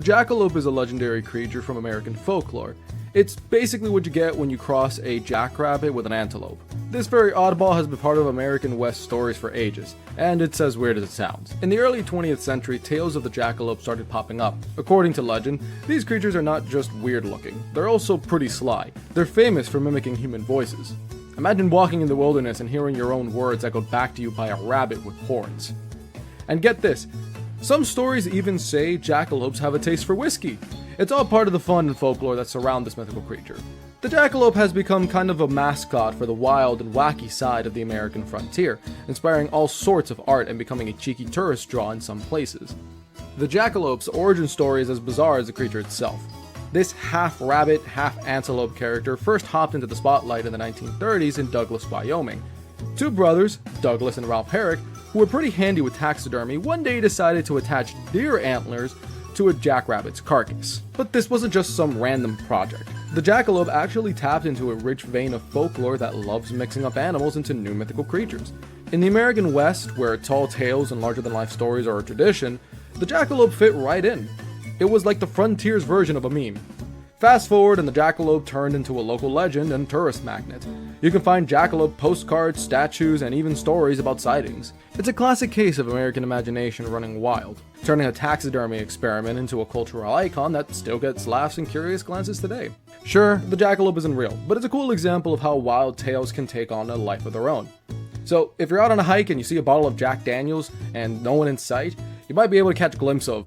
Jackalope is a legendary creature from American folklore. It's basically what you get when you cross a jackrabbit with an antelope. This very oddball has been part of American West stories for ages, and it's as weird as it sounds. In the early 20th century, tales of the jackalope started popping up. According to legend, these creatures are not just weird looking, they're also pretty sly. They're famous for mimicking human voices. Imagine walking in the wilderness and hearing your own words echoed back to you by a rabbit with horns. And get this, some stories even say jackalopes have a taste for whiskey. It's all part of the fun and folklore that surround this mythical creature. The jackalope has become kind of a mascot for the wild and wacky side of the American frontier, inspiring all sorts of art and becoming a cheeky tourist draw in some places. The jackalope's origin story is as bizarre as the creature itself. This half-rabbit, half-antelope character first hopped into the spotlight in the 1930s in Douglas, Wyoming. Two brothers, Douglas and Ralph Herrick, who were pretty handy with taxidermy, one day decided to attach deer antlers to a jackrabbit's carcass. But this wasn't just some random project. The jackalope actually tapped into a rich vein of folklore that loves mixing up animals into new mythical creatures. In the American West, where tall tales and larger-than-life stories are a tradition, the jackalope fit right in. It was like the frontier's version of a meme. Fast forward and the jackalope turned into a local legend and tourist magnet. You can find jackalope postcards, statues, and even stories about sightings. It's a classic case of American imagination running wild, turning a taxidermy experiment into a cultural icon that still gets laughs and curious glances today. Sure, the jackalope isn't real, but it's a cool example of how wild tales can take on a life of their own. So if you're out on a hike and you see a bottle of Jack Daniels and no one in sight, you might be able to catch a glimpse of